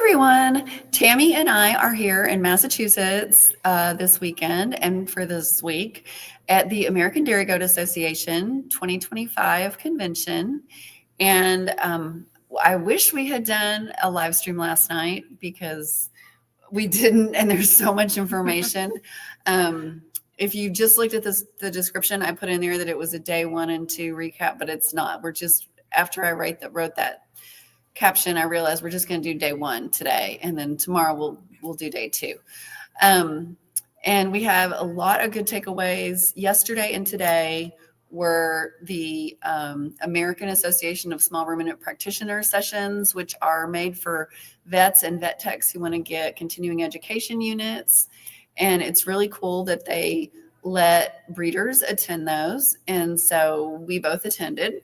everyone. Tammy and I are here in Massachusetts this weekend and for this week at the American Dairy Goat Association 2025 convention. And I wish we had done a live stream last night because we didn't, and there's so much information. If you just looked at the description, I put in there that it was a day 1 and 2 recap, but it's not. We're just, after I wrote that caption, I realized we're just going to do day 1 today, and then tomorrow we'll do day 2. And we have a lot of good takeaways. Yesterday and today were the American Association of Small Ruminant Practitioners sessions, which are made for vets and vet techs who want to get continuing education units. And it's really cool that they let breeders attend those. And so we both attended.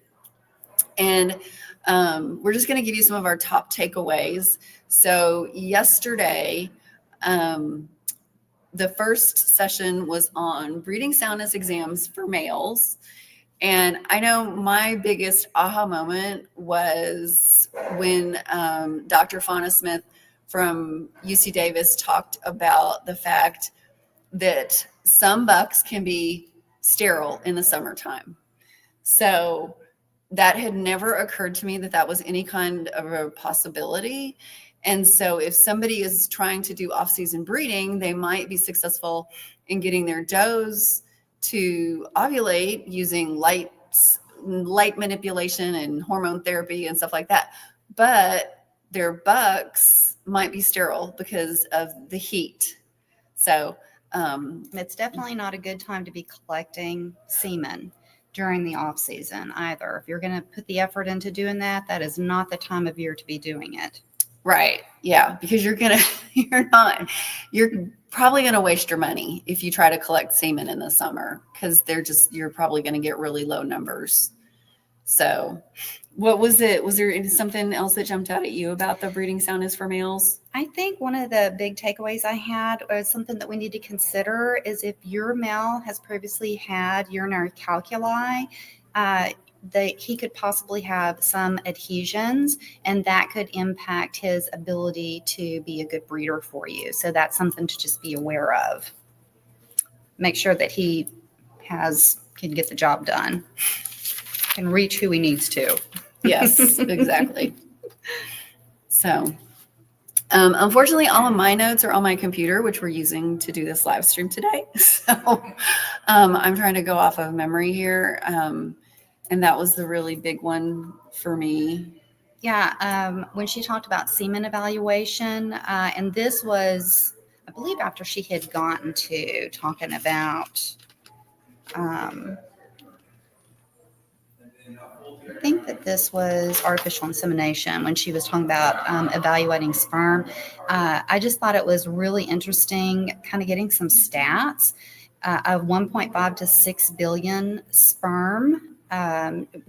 And we're just going to give you some of our top takeaways. So yesterday, the first session was on breeding soundness exams for males. And I know my biggest aha moment was when Dr. Fauna Smith from UC Davis talked about the fact that some bucks can be sterile in the summertime. So that had never occurred to me that was any kind of a possibility. And so if somebody is trying to do off-season breeding, they might be successful in getting their does to ovulate using light manipulation and hormone therapy and stuff like that. But their bucks might be sterile because of the heat. So it's definitely not a good time to be collecting semen during the off season either. If you're going to put the effort into doing that, that is not the time of year to be doing it. Right. Yeah. Because you're probably going to waste your money if you try to collect semen in the summer, because you're probably going to get really low numbers. So what was it? Was there something else that jumped out at you about the breeding soundness for males? I think one of the big takeaways I had was something that we need to consider is if your male has previously had urinary calculi, that he could possibly have some adhesions, and that could impact his ability to be a good breeder for you. So that's something to just be aware of. Make sure that he can get the job done, can reach who he needs to. Yes, exactly. So, unfortunately, all of my notes are on my computer, which we're using to do this live stream today. So, I'm trying to go off of memory here. And that was the really big one for me. Yeah. When she talked about semen evaluation, and this was, I believe, after she had gotten to talking about, I think that this was artificial insemination when she was talking about evaluating sperm. I just thought it was really interesting kind of getting some stats of 1.5 to 6 billion sperm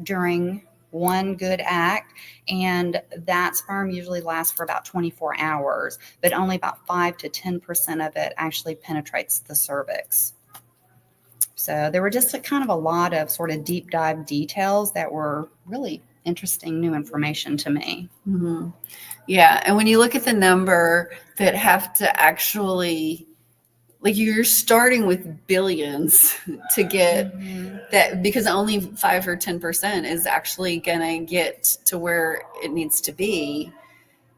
during one good act, and that sperm usually lasts for about 24 hours, but only about 5 to 10% of it actually penetrates the cervix. So there were just a lot of sort of deep dive details that were really interesting new information to me. Mm-hmm. Yeah. And when you look at the number that have to actually, like, you're starting with billions to get that, because only 5 or 10% is actually going to get to where it needs to be.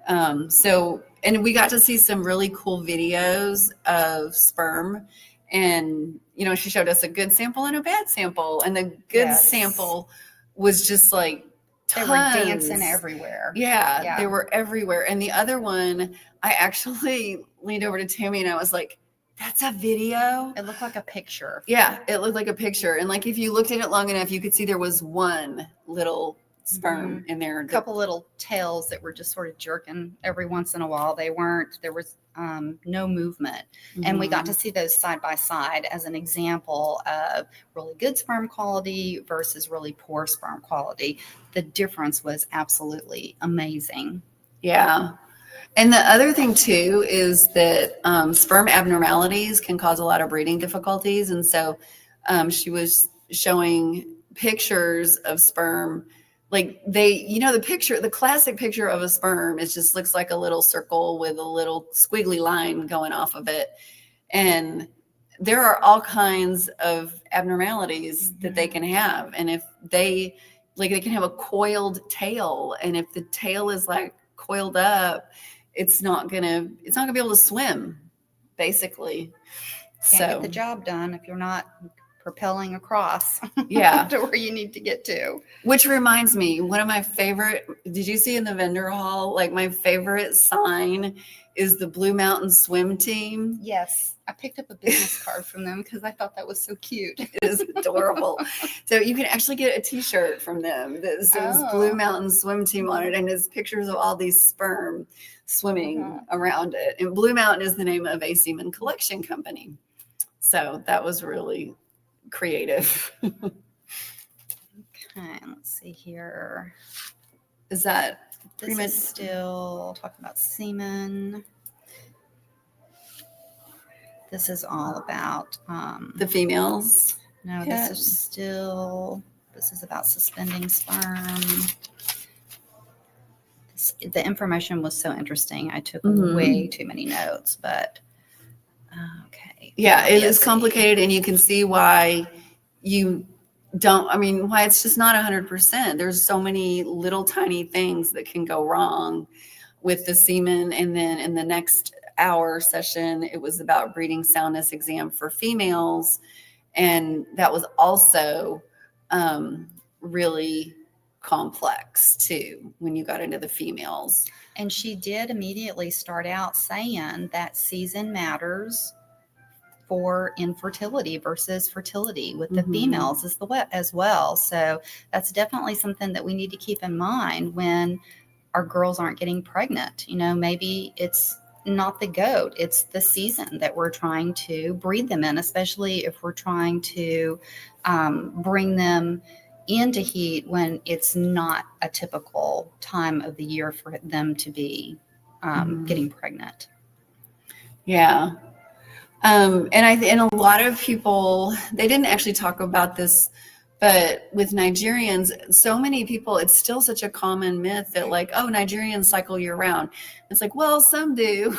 And we got to see some really cool videos of sperm, and, she showed us a good sample and a bad sample, and the good sample was just like tons. They were dancing everywhere. Yeah, they were everywhere. And the other one, I actually leaned over to Tammy and I was like, that's a video. It looked like a picture. Yeah, it looked like a picture. And like, if you looked at it long enough, you could see there was one little sperm in there. A couple little tails that were just sort of jerking every once in a while. There was no movement. And we got to see those side by side as an example of really good sperm quality versus really poor sperm quality. The difference was absolutely amazing. Yeah. And the other thing too is that sperm abnormalities can cause a lot of breeding difficulties. And so she was showing pictures of sperm like the classic picture of a sperm, it just looks like a little circle with a little squiggly line going off of it. And there are all kinds of abnormalities that they can have. And if they can have a coiled tail, and if the tail is like coiled up, it's not gonna be able to swim, basically. Can't get the job done if you're not propelling across yeah to where you need to get to. Which reminds me, one of my favorite, did you see in the vendor hall, like my favorite sign is the Blue Mountain Swim Team? Yes. I picked up a business card from them because I thought that was so cute. It is adorable. So you can actually get a t-shirt from them that says Blue Mountain Swim Team on it, and it's pictures of all these sperm swimming around it. And Blue Mountain is the name of a semen collection company. So that was really creative. Okay, let's see here. Is that this is still talking about semen? This is all about the females. No, this is about suspending sperm. The information was so interesting. I took way too many notes, but okay. Yeah, it is complicated, and you can see why why it's just not 100%. There's so many little tiny things that can go wrong with the semen. And then in the next hour session, it was about breeding soundness exam for females. And that was also really complex too, when you got into the females. And she did immediately start out saying that season matters for infertility versus fertility with the females as well. So that's definitely something that we need to keep in mind when our girls aren't getting pregnant. Maybe it's not the goat, it's the season that we're trying to breed them in, especially if we're trying to bring them into heat when it's not a typical time of the year for them to be getting pregnant. Yeah. And a lot of people, they didn't actually talk about this, but with Nigerians, so many people, it's still such a common myth that Nigerians cycle year round. It's like, well, some do,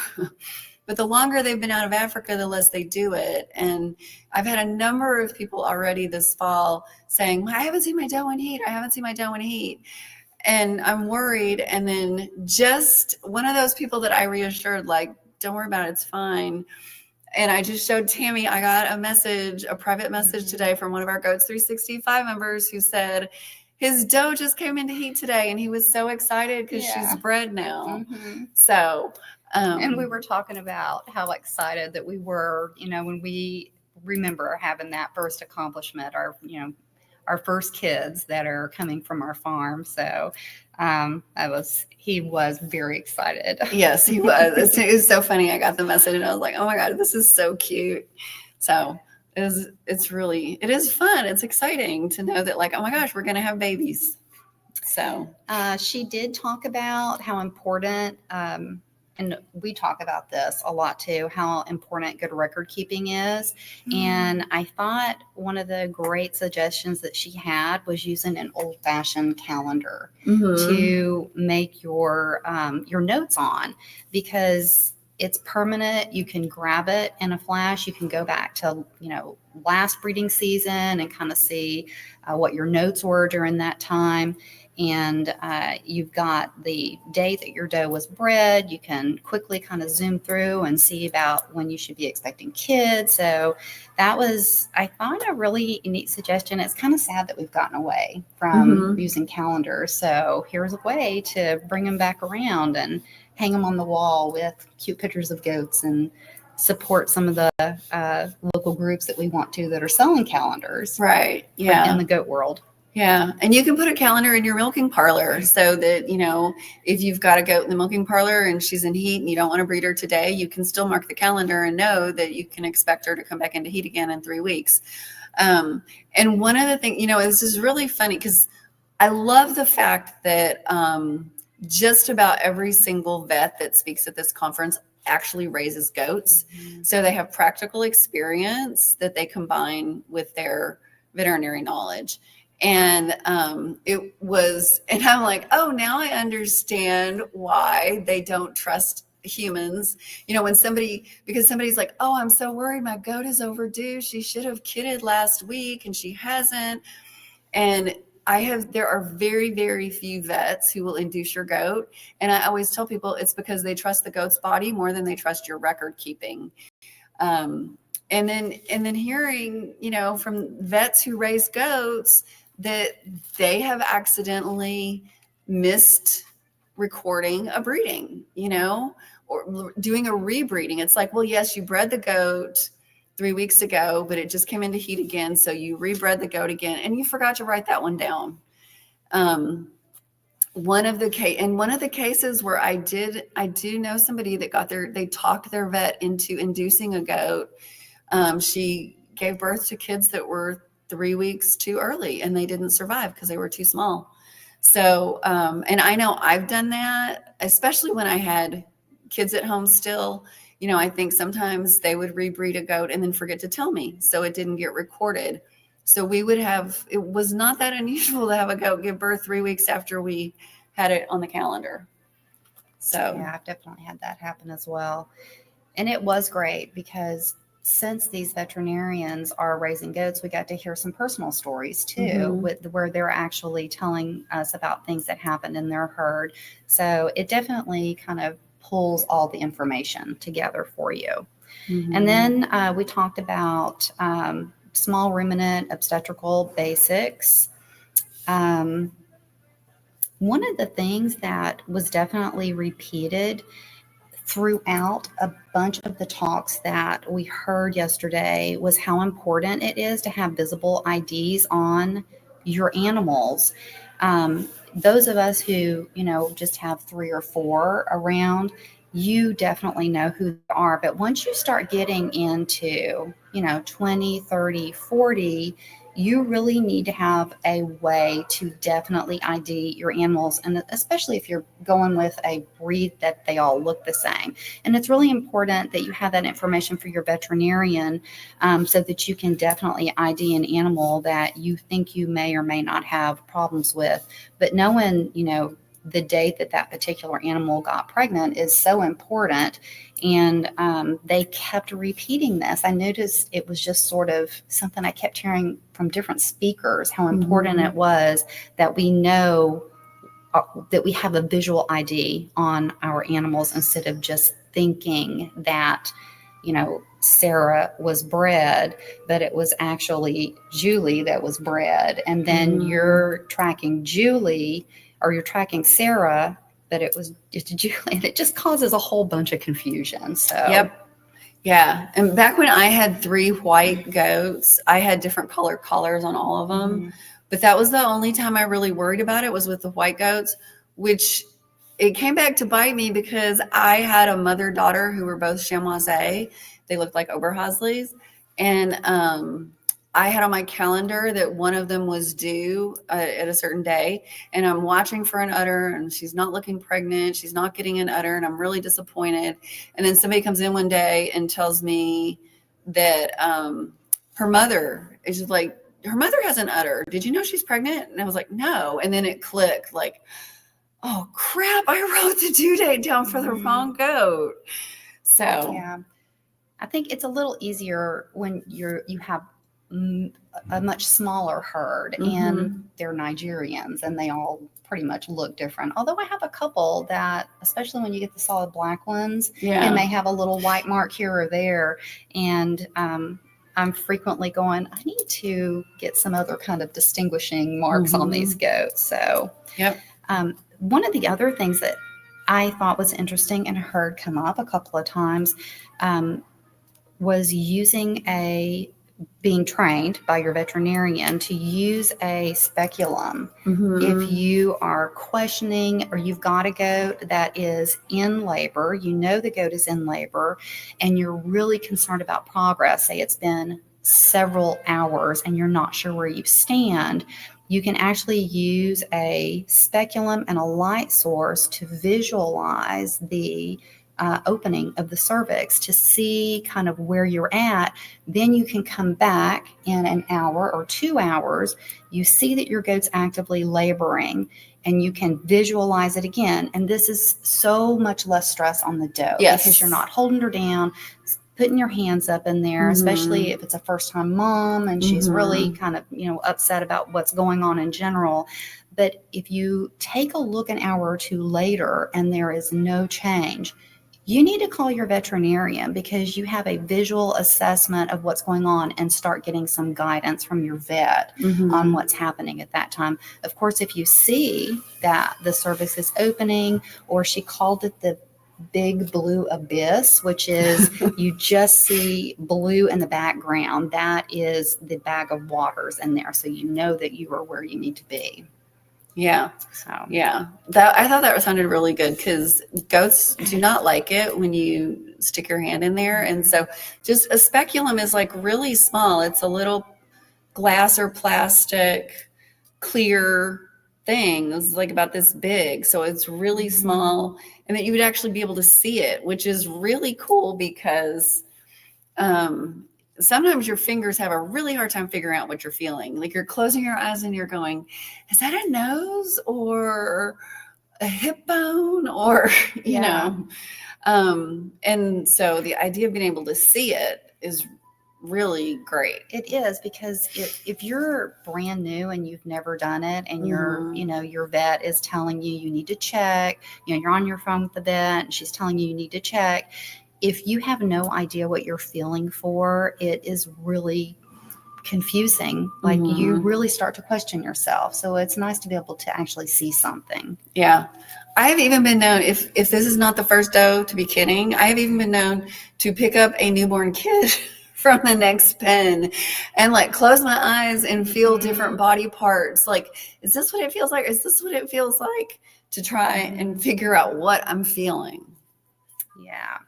but the longer they've been out of Africa, the less they do it. And I've had a number of people already this fall saying, I haven't seen my doe in heat. And I'm worried. And then just one of those people that I reassured, don't worry about it, it's fine. And I just showed Tammy, I got a private message today from one of our Goats 365 members who said his doe just came into heat today, and he was so excited because she's bred now. So, and we were talking about how excited that we were, when we remember having that first accomplishment, our first kids that are coming from our farm. So he was very excited. Yes, he was. It was so funny. I got the message and I was like, oh my God, this is so cute. So it is fun. It's exciting to know that oh my gosh, we're going to have babies. So she did talk about how important, and we talk about this a lot too, how important good record keeping is. And I thought one of the great suggestions that she had was using an old-fashioned calendar to make your notes on, because it's permanent. You can grab it in a flash. You can go back to, last breeding season and kind of see what your notes were during that time. And you've got the day that your doe was bred. You can quickly kind of zoom through and see about when you should be expecting kids. So that was, I thought, a really neat suggestion. It's kind of sad that we've gotten away from using calendars. So here's a way to bring them back around and hang them on the wall with cute pictures of goats and support some of the local groups that we want to that are selling calendars. Right. Yeah. In the goat world. Yeah. And you can put a calendar in your milking parlor so that, if you've got a goat in the milking parlor and she's in heat and you don't want to breed her today, you can still mark the calendar and know that you can expect her to come back into heat again in 3 weeks. And one of the things, this is really funny because I love the fact that just about every single vet that speaks at this conference actually raises goats. So they have practical experience that they combine with their veterinary knowledge. And and I'm like, oh, now I understand why they don't trust humans. Because somebody's like, oh, I'm so worried, my goat is overdue, she should have kidded last week and she hasn't. And there are very, very few vets who will induce your goat. And I always tell people it's because they trust the goat's body more than they trust your record keeping. And then hearing, from vets who raise goats that they have accidentally missed recording a breeding, or doing a rebreeding. It's like, well, yes, you bred the goat 3 weeks ago, but it just came into heat again. So you rebred the goat again and you forgot to write that one down. One of the cases where I do know somebody that they talked their vet into inducing a goat. She gave birth to kids that were 3 weeks too early and they didn't survive because they were too small. So, and I know I've done that, especially when I had kids at home still. I think sometimes they would rebreed a goat and then forget to tell me, so it didn't get recorded. So it was not that unusual to have a goat give birth 3 weeks after we had it on the calendar. So yeah, I've definitely had that happen as well. And it was great because since these veterinarians are raising goats, we got to hear some personal stories too, where they're actually telling us about things that happened in their herd. So it definitely kind of pulls all the information together for you. And then we talked about small ruminant obstetrical basics. One of the things that was definitely repeated throughout a bunch of the talks that we heard yesterday was how important it is to have visible IDs on your animals. Those of us who, just have 3 or 4 around, you definitely know who they are. But once you start getting into, 20, 30, 40, you really need to have a way to definitely ID your animals, and especially if you're going with a breed that they all look the same. And it's really important that you have that information for your veterinarian, so that you can definitely ID an animal that you think you may or may not have problems with. But knowing, the date that particular animal got pregnant is so important. And they kept repeating this. I noticed it was just sort of something I kept hearing from different speakers, how important it was that we know that we have a visual ID on our animals instead of just thinking that, Sarah was bred, but it was actually Julie that was bred. And then you're tracking Julie, or you're tracking Sarah, but it's Julie, and it just causes a whole bunch of confusion. So yep. Yeah. And back when I had 3 white goats, I had different color collars on all of them. But that was the only time I really worried about it, was with the white goats, which it came back to bite me because I had a mother-daughter who were both chamoisés. They looked like Oberhaslis. And I had on my calendar that one of them was due at a certain day, and I'm watching for an udder, and she's not looking pregnant. She's not getting an udder, and I'm really disappointed. And then somebody comes in one day and tells me that her mother is like, her mother has an udder. Did you know she's pregnant? And I was like, no. And then it clicked, like, oh crap, I wrote the due date down for the wrong goat. So yeah, I think it's a little easier when you have a much smaller herd, and they're Nigerians, and they all pretty much look different. Although I have a couple that, especially when you get the solid black ones, and they have a little white mark here or there, and I'm frequently going, I need to get some other kind of distinguishing marks on these goats. So, one of the other things that I thought was interesting and heard come up a couple of times was being trained by your veterinarian to use a speculum. If you are questioning, or you've got a goat that is in labor, the goat is in labor, and you're really concerned about progress, say it's been several hours and you're not sure where you stand, you can actually use a speculum and a light source to visualize the opening of the cervix to see kind of where you're at. Then you can come back in an hour or 2 hours. You see that your goat's actively laboring, and you can visualize it again. And this is so much less stress on the doe because you're not holding her down, putting your hands up in there, especially if it's a first-time mom and she's really kind of, upset about what's going on in general. But if you take a look an hour or 2 later and there is no change, you need to call your veterinarian because you have a visual assessment of what's going on and start getting some guidance from your vet on what's happening at that time. Of course, if you see that the cervix is opening, or she called it the big blue abyss, which is you just see blue in the background, that is the bag of waters in there. So you know that you are where you need to be. Yeah. Yeah. I thought that sounded really good because goats do not like it when you stick your hand in there. And so just a speculum is like really small. It's a little glass or plastic clear thing. It's like about this big. So it's really small, and that you would actually be able to see it, which is really cool because sometimes your fingers have a really hard time figuring out what you're feeling. Like you're closing your eyes and you're going, is that a nose or a hip bone or, you know? And so the idea of being able to see it is really great. It is, because if you're brand new and you've never done it, and your vet is telling you need to check, you're on your phone with the vet and she's telling you need to check. If you have no idea what you're feeling for, it is really confusing. Like you really start to question yourself. So it's nice to be able to actually see something. Yeah. I have even been known, if this is not the first doe to be kidding, I have even been known to pick up a newborn kid from the next pen and like close my eyes and feel different body parts. Like, is this what it feels like? Is this what it feels like? To try and figure out what I'm feeling. Yeah.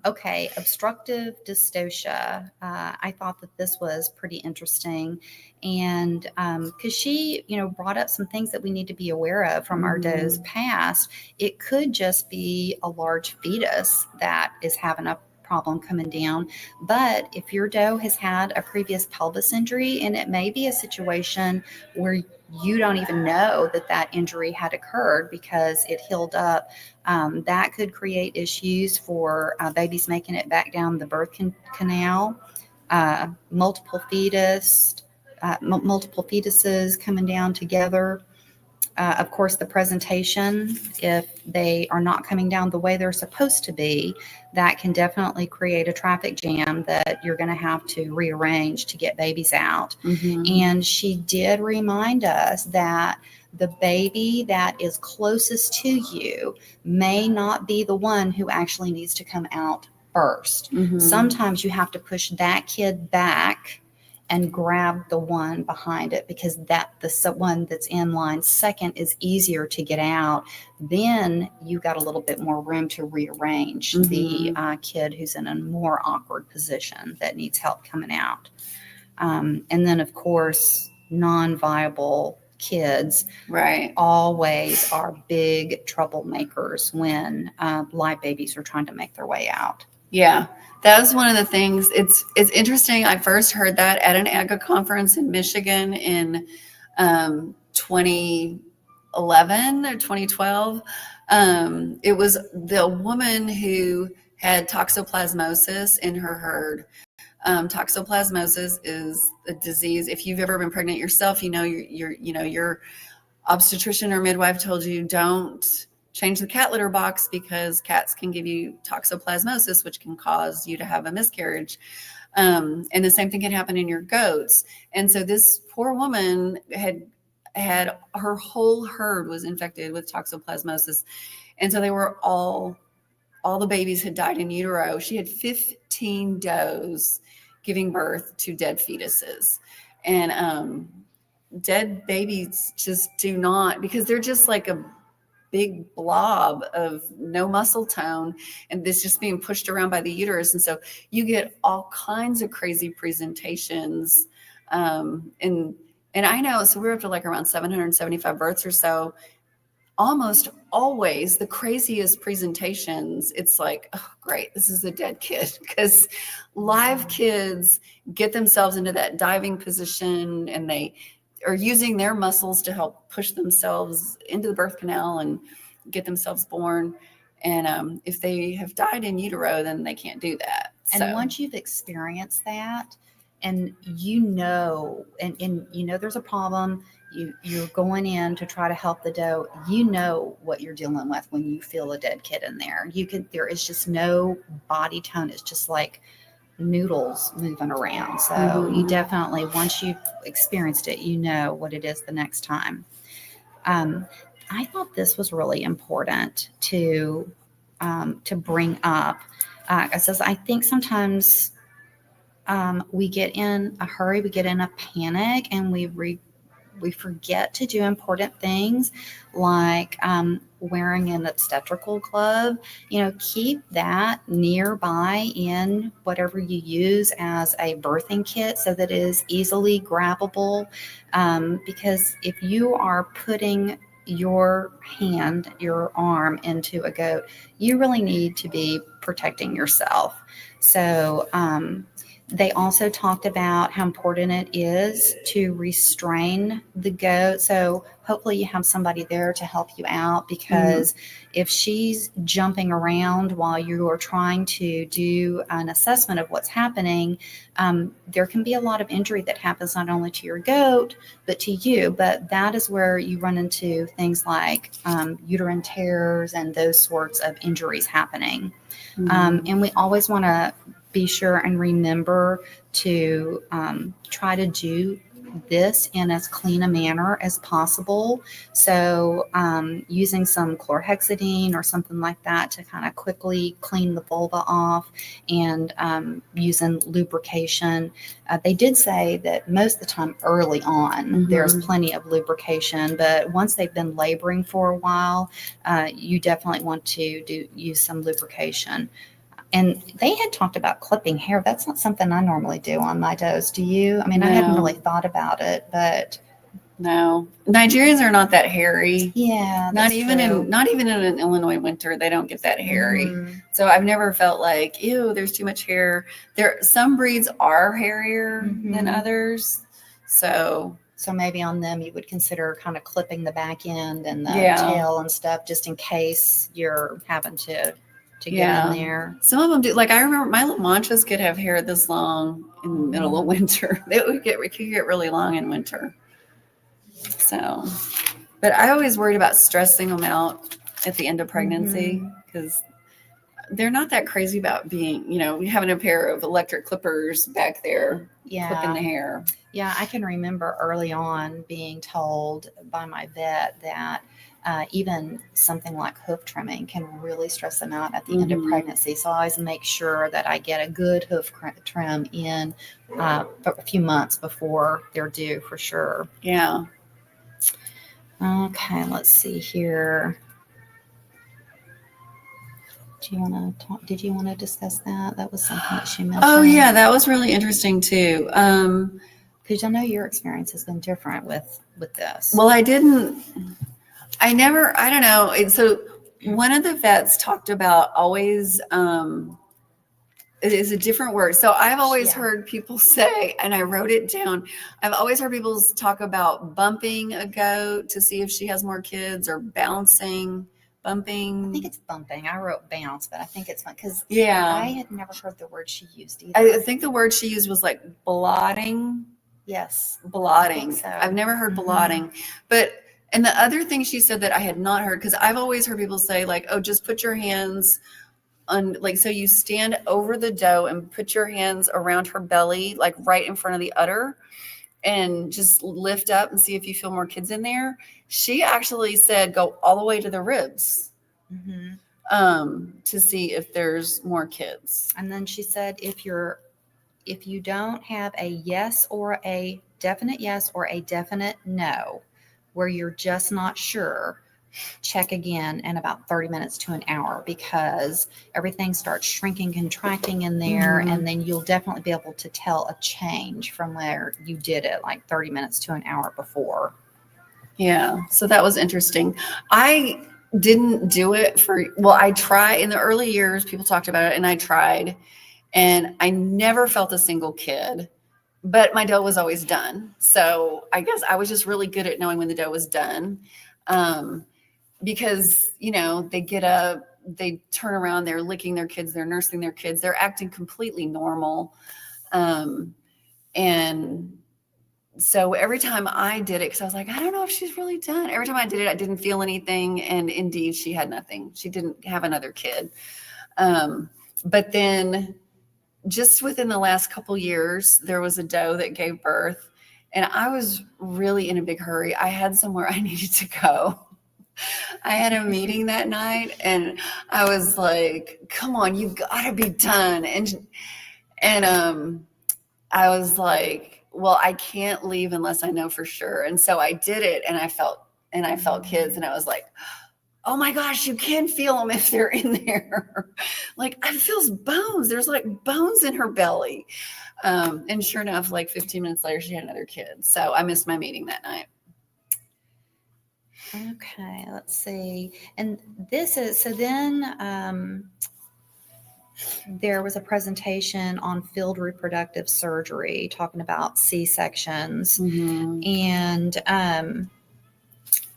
Okay. Obstructive dystocia. I thought that this was pretty interesting. And because she, brought up some things that we need to be aware of from our doe's past. It could just be a large fetus that is having a problem coming down. But if your doe has had a previous pelvis injury, and it may be a situation where you don't even know that injury had occurred because it healed up, that could create issues for babies making it back down the birth canal, multiple fetuses coming down together. Of course, the presentation, if they are not coming down the way they're supposed to be, that can definitely create a traffic jam that you're going to have to rearrange to get babies out. And she did remind us that the baby that is closest to you may not be the one who actually needs to come out first. Sometimes you have to push that kid back and grab the one behind it, because the one that's in line second is easier to get out. Then you got a little bit more room to rearrange the kid who's in a more awkward position that needs help coming out. And then, of course, non-viable kids always are big troublemakers when live babies are trying to make their way out. Yeah, that was one of the things. It's interesting. I first heard that at an ADGA conference in Michigan in 2011 or 2012. It was the woman who had toxoplasmosis in her herd. Toxoplasmosis is a disease. If you've ever been pregnant yourself, your obstetrician or midwife told you don't change the cat litter box because cats can give you toxoplasmosis, which can cause you to have a miscarriage. And the same thing can happen in your goats. And so this poor woman had her whole herd was infected with toxoplasmosis. And so they were all the babies had died in utero. She had 15 does giving birth to dead fetuses. And dead babies just do not, because they're just like a big blob of no muscle tone, and this just being pushed around by the uterus. And so you get all kinds of crazy presentations. And I know, so we're up to like around 775 births or so. almost always the craziest presentations, it's like, oh, great, this is a dead kid. Because live kids get themselves into that diving position, and they are using their muscles to help push themselves into the birth canal and get themselves born. And if they have died in utero, then they can't do that. And once you've experienced that, and and there's a problem, you're going in to try to help the doe, what you're dealing with when you feel a dead kid in there. There is just no body tone. It's just like noodles moving around. So you definitely, once you've experienced it, you know what it is the next time. I thought this was really important to bring up. I think sometimes we get in a hurry, we get in a panic, and we forget to do important things like wearing an obstetrical glove. Keep that nearby in whatever you use as a birthing kit so that it is easily grabbable. Because if you are putting your arm into a goat, you really need to be protecting yourself. So, they also talked about how important it is to restrain the goat. So hopefully you have somebody there to help you out, because if she's jumping around while you are trying to do an assessment of what's happening, there can be a lot of injury that happens not only to your goat, but to you. But that is where you run into things like uterine tears and those sorts of injuries happening. And we always want to be sure and remember to try to do this in as clean a manner as possible. So using some chlorhexidine or something like that to kind of quickly clean the vulva off, and using lubrication. They did say that most of the time early on, there's plenty of lubrication, but once they've been laboring for a while, you definitely want to use some lubrication. And they had talked about clipping hair. That's not something I normally do on my does. Do you? I mean, no. I hadn't really thought about it, but no, Nigerians are not that hairy. Yeah, not even in an Illinois winter, they don't get that hairy. So I've never felt like, ew, there's too much hair. Some breeds are hairier than others. So maybe on them you would consider kind of clipping the back end and the tail and stuff, just in case you're having to get in there. Some of them do. Like I remember my La Manchas could have hair this long in the middle of winter. It could get really long in winter. So, but I always worried about stressing them out at the end of pregnancy, because they're not that crazy about being, having a pair of electric clippers back there clipping the hair. Yeah, I can remember early on being told by my vet that even something like hoof trimming can really stress them out at the end of pregnancy. So I always make sure that I get a good hoof trim in a few months before they're due, for sure. Yeah. Okay, let's see here. Did you want to discuss that? That was something that she mentioned. Oh yeah, that was really interesting too. Because I know your experience has been different with this. Well, I don't know. So one of the vets talked about always, it is a different word. So I've always heard people say, and I wrote it down, I've always heard people talk about bumping a goat to see if she has more kids, or bumping. I think it's bumping. I wrote bounce, but I think it's fun because I had never heard the word she used either. I think the word she used was like blotting. Yes. Blotting. So. I've never heard blotting. And the other thing she said that I had not heard, because I've always heard people say like, oh, just put your hands on, like, so you stand over the doe and put your hands around her belly, like right in front of the udder, and just lift up and see if you feel more kids in there. She actually said go all the way to the ribs to see if there's more kids. And then she said if you don't have a yes or a definite yes or a definite no, where you're just not sure, check again in about 30 minutes to an hour, because everything starts shrinking, contracting in there, and then you'll definitely be able to tell a change from where you did it like 30 minutes to an hour before. Yeah. So that was interesting. I didn't do it I tried in the early years, people talked about it and I tried and I never felt a single kid, but my dough was always done. So I guess I was just really good at knowing when the dough was done. Because, they get up, they turn around, they're licking their kids, they're nursing their kids, they're acting completely normal. And so every time I did it, because I was like, I don't know if she's really done. Every time I did it, I didn't feel anything. And indeed, she had nothing. She didn't have another kid. But then just within the last couple years, there was a doe that gave birth. And I was really in a big hurry. I had somewhere I needed to go. I had a meeting that night and I was like, come on, you gotta be done. And I was like, well, I can't leave unless I know for sure. And so I did it and I felt kids and I was like, oh my gosh, you can feel them if they're in there. Like I feel bones. There's like bones in her belly. And sure enough, like 15 minutes later, she had another kid. So I missed my meeting that night. Okay, let's see. And this is, so then there was a presentation on field reproductive surgery talking about C-sections. And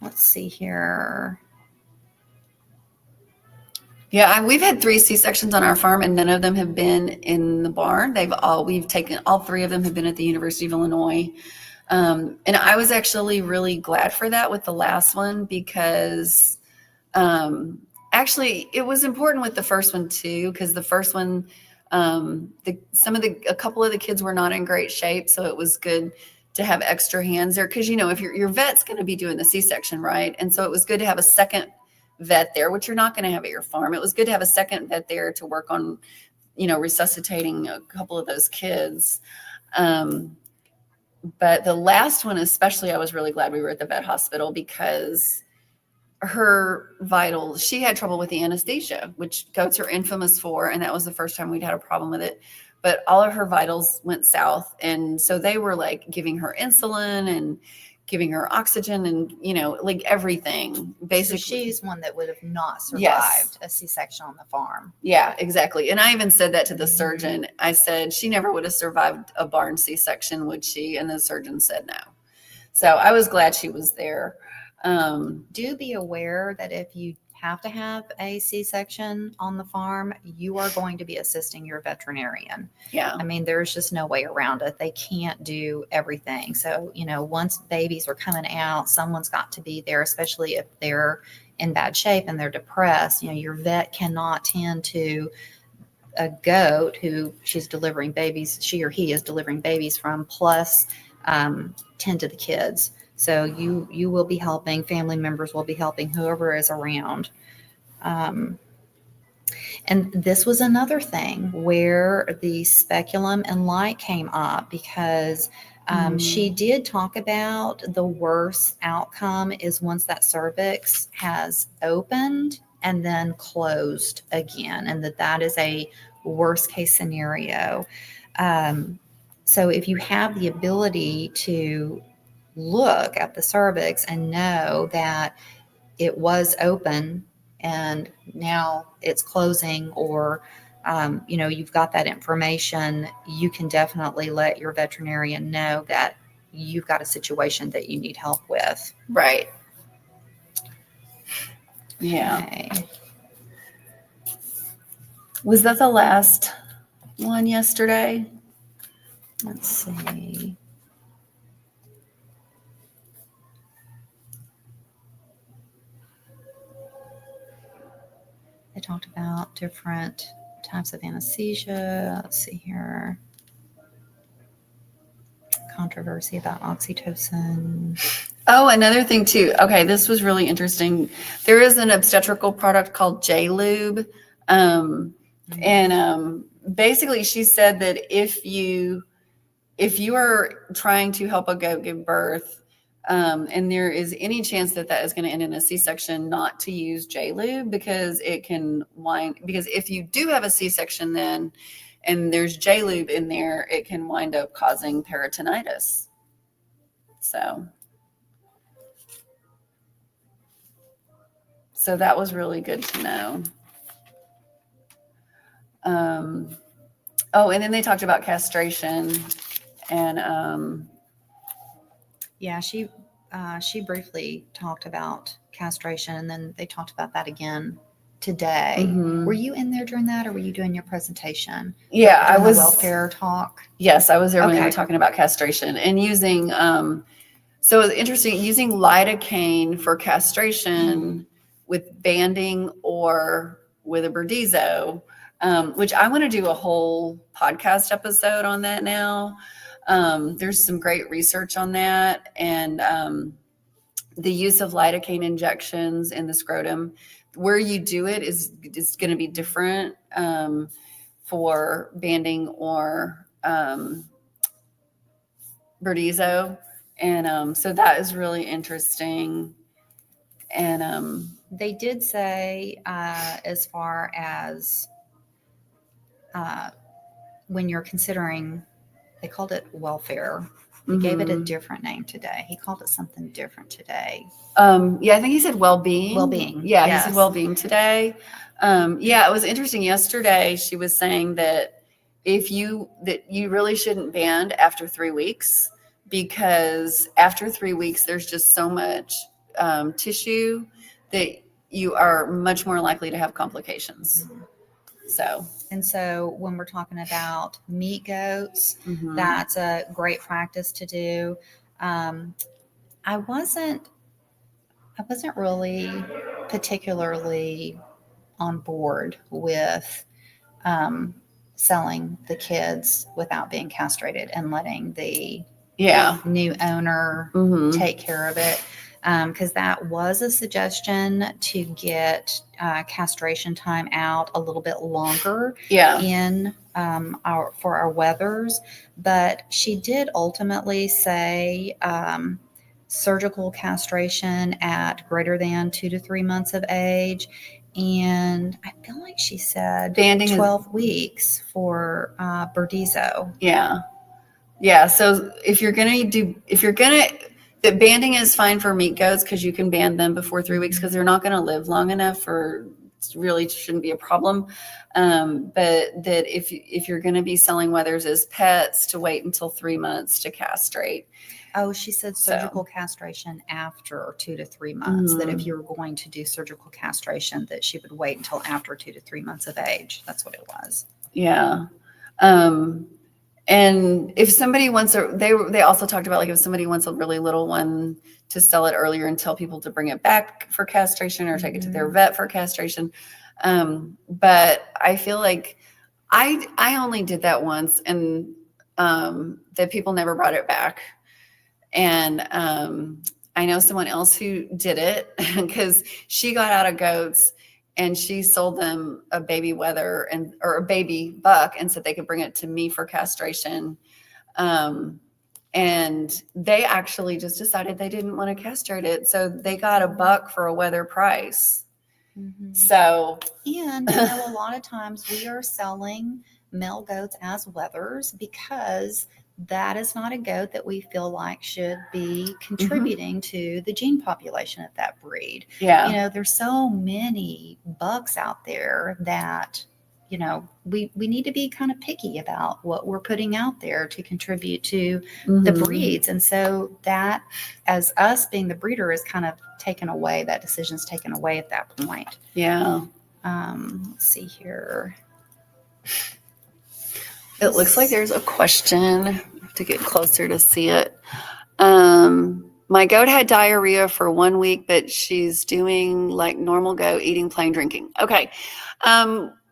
let's see here. Yeah, we've had 3 C-sections on our farm and none of them have been in the barn. We've taken, all 3 of them have been at the University of Illinois. And I was actually really glad for that with the last one because actually it was important with the first one too, because the first one, a couple of the kids were not in great shape. So it was good to have extra hands there. Cause if your vet's going to be doing the C-section, right? And so it was good to have a second vet there, which you're not going to have at your farm. It was good to have a second vet there to work on, resuscitating a couple of those kids. But the last one, especially, I was really glad we were at the vet hospital because her vitals, she had trouble with the anesthesia, which goats are infamous for. And that was the first time we'd had a problem with it. But all of her vitals went south. And so they were like giving her insulin and giving her oxygen and, like everything. Basically, so she's one that would have not survived Yes. a C-section on the farm. Yeah, exactly. And I even said that to the surgeon. I said, she never would have survived a barn C-section, would she? And the surgeon said no. So I was glad she was there. Do be aware that if you have to have a C-section on the farm, you are going to be assisting your veterinarian. Yeah. I mean, there's just no way around it. They can't do everything. So, once babies are coming out, someone's got to be there, especially if they're in bad shape and they're depressed. Your vet cannot tend to a goat who she or he is delivering babies from, plus tend to the kids. So you will be helping, family members will be helping, whoever is around. And this was another thing where the speculum and light came up because she did talk about the worst outcome is once that cervix has opened and then closed again, and that is a worst case scenario. So if you have the ability to look at the cervix and know that it was open and now it's closing, or you've got that information, you can definitely let your veterinarian know that you've got a situation that you need help with. Right. Yeah. Okay. Was that the last one yesterday? Let's see. They talked about different types of anesthesia. Let's see here. Controversy about oxytocin. Oh, another thing too. Okay, this was really interesting. There is an obstetrical product called J-Lube. And basically she said that if you are trying to help a goat give birth, and there is any chance that is going to end in a C-section, not to use J-Lube because because if you do have a C-section then, and there's J-Lube in there, it can wind up causing peritonitis. So So that was really good to know. And then they talked about castration, and Yeah, she briefly talked about castration, and then they talked about that again today. Were you in there during that, or were you doing your presentation? Yeah, I was. The welfare talk. Yes, I was there when they Okay. were talking about castration and using. So it's interesting using lidocaine for castration with banding or with a Burdizzo, which I want to do a whole podcast episode on that now. There's some great research on that, and the use of lidocaine injections in the scrotum, where you do it is going to be different for banding or Burdizzo. And so that is really interesting. And they did say, as far as when you're considering, they called it welfare. He gave it a different name today. He called it something different today. Yeah, I think he said well-being. Well-being. Yeah, yes. He said well-being today. Yeah, it was interesting. Yesterday, she was saying that you really shouldn't band after 3 weeks, because after 3 weeks, there's just so much tissue that you are much more likely to have complications. So when we're talking about meat goats, that's a great practice to do. I wasn't really particularly on board with selling the kids without being castrated and letting the new owner take care of it. Because that was a suggestion to get castration time out a little bit longer in for our wethers. But she did ultimately say surgical castration at greater than 2 to 3 months of age. And I feel like she said banding 12 weeks for Burdizzo. Yeah. So that banding is fine for meat goats, because you can band them before 3 weeks, because they're not going to live long enough for really shouldn't be a problem. But that if you're going to be selling wethers as pets, to wait until 3 months to castrate. Oh, she said surgical castration after 2 to 3 months, that if you're going to do surgical castration, that she would wait until after 2 to 3 months of age. That's what it was. Yeah. And if somebody wants they also talked about, like, if somebody wants a really little one, to sell it earlier and tell people to bring it back for castration or take it to their vet for castration. But I feel like I only did that once, and that people never brought it back. And I know someone else who did it, because she got out of goats and she sold them a baby wether or a baby buck, and said they could bring it to me for castration. And they actually just decided they didn't want to castrate it. So they got a buck for a wether price. So, and a lot of times we are selling male goats as wethers, because that is not a goat that we feel like should be contributing to the gene population of that breed. Yeah. There's so many bucks out there that, we need to be kind of picky about what we're putting out there to contribute to the breeds. And so that, as us being the breeder, is kind of taken away, that decision's taken away at that point. Yeah. Let's see here. It looks like there's a question. I have to get closer to see it. My goat had diarrhea for 1 week, but she's doing like normal goat, eating, playing, drinking. Okay.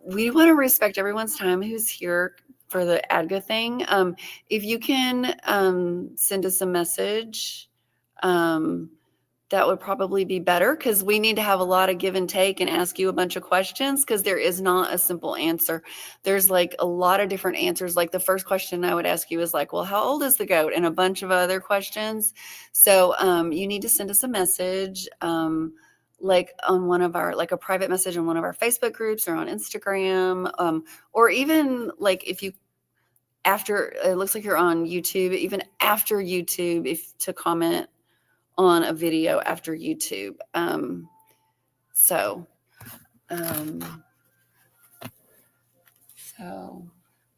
We want to respect everyone's time who's here for the ADGA thing. If you can send us a message, that would probably be better, because we need to have a lot of give and take and ask you a bunch of questions, because there is not a simple answer. There's like a lot of different answers. Like the first question I would ask you is like, well, how old is the goat? And a bunch of other questions. So you need to send us a message, like on one of our, like a private message on one of our Facebook groups or on Instagram, or even like if you, after, it looks like you're on YouTube, even after YouTube, if to comment on a video after YouTube. So,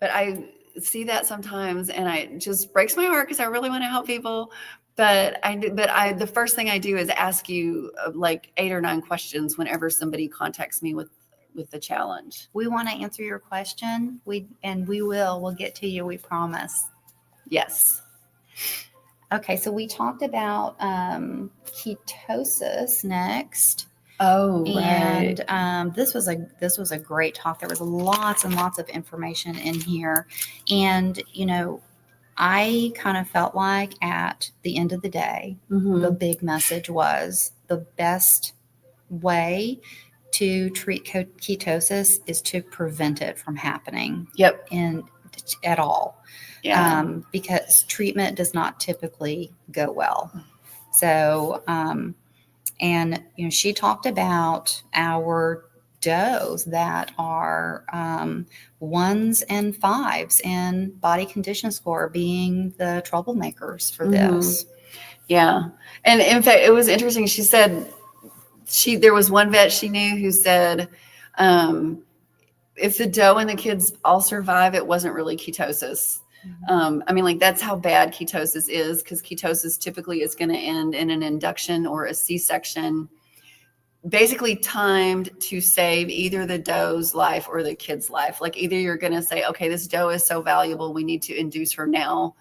but I see that sometimes, and it just breaks my heart because I really want to help people. But the first thing I do is ask you like 8 or 9 questions whenever somebody contacts me with the challenge. We want to answer your question. We'll get to you. We promise. Yes. Okay. So we talked about ketosis next. Oh, and right. This was a great talk. There was lots and lots of information in here, and I kind of felt like at the end of the day, the big message was the best way to treat ketosis is to prevent it from happening. Yep. At all. Yeah. Because treatment does not typically go well. So, and she talked about our does that are 1s and 5s in body condition score being the troublemakers for this. Yeah. And in fact, it was interesting. She said there was one vet she knew who said, if the doe and the kids all survive, it wasn't really ketosis. I mean, like that's how bad ketosis is, because ketosis typically is going to end in an induction or a C-section, basically timed to save either the doe's life or the kid's life. Like either you're going to say, okay, this doe is so valuable, we need to induce her now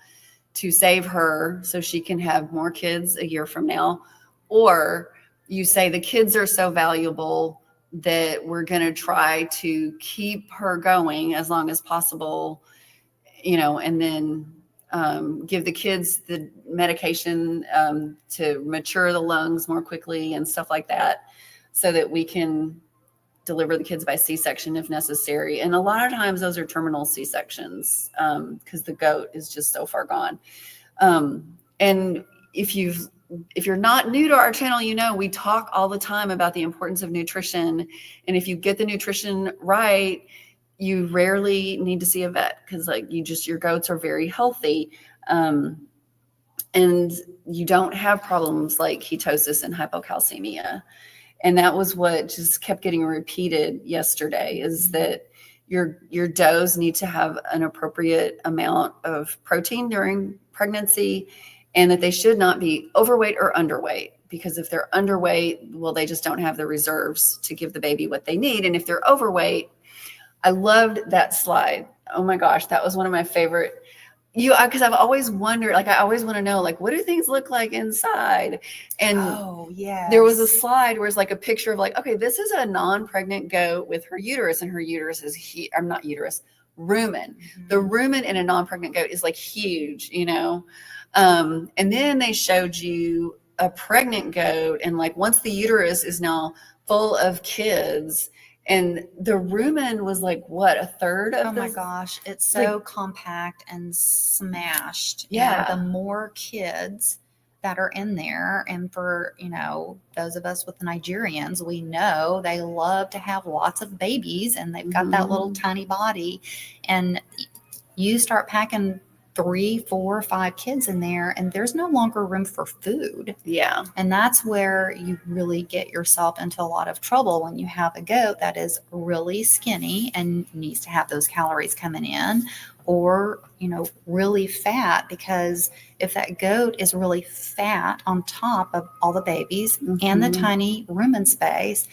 to save her so she can have more kids a year from now. Or you say the kids are so valuable that we're going to try to keep her going as long as possible, and then give the kids the medication to mature the lungs more quickly and stuff like that, so that we can deliver the kids by C-section if necessary. And a lot of times those are terminal C-sections because the goat is just so far gone. And if you're not new to our channel, we talk all the time about the importance of nutrition. And if you get the nutrition right, you rarely need to see a vet, because your goats are very healthy. And you don't have problems like ketosis and hypocalcemia. And that was what just kept getting repeated yesterday, is that your does need to have an appropriate amount of protein during pregnancy, and that they should not be overweight or underweight, because if they're underweight, well, they just don't have the reserves to give the baby what they need. And if they're overweight, I loved that slide. Oh my gosh, that was one of my favorite. Because I've always wondered, I always want to know, what do things look like inside? And there was a slide where it's like a picture of okay, this is a non-pregnant goat with her uterus, and her uterus is I'm not uterus, rumen. Mm-hmm. The rumen in a non-pregnant goat is huge, and then they showed you a pregnant goat, and once the uterus is now full of kids, and the rumen was what, a third of my gosh, it's so compact and smashed. Yeah. And the more kids that are in there, and for those of us with the Nigerians, we know they love to have lots of babies, and they've got that little tiny body, and you start packing 3, 4, 5 kids in there, and there's no longer room for food. Yeah. And that's where you really get yourself into a lot of trouble, when you have a goat that is really skinny and needs to have those calories coming in, or, really fat, because if that goat is really fat on top of all the babies and the tiny rumen space,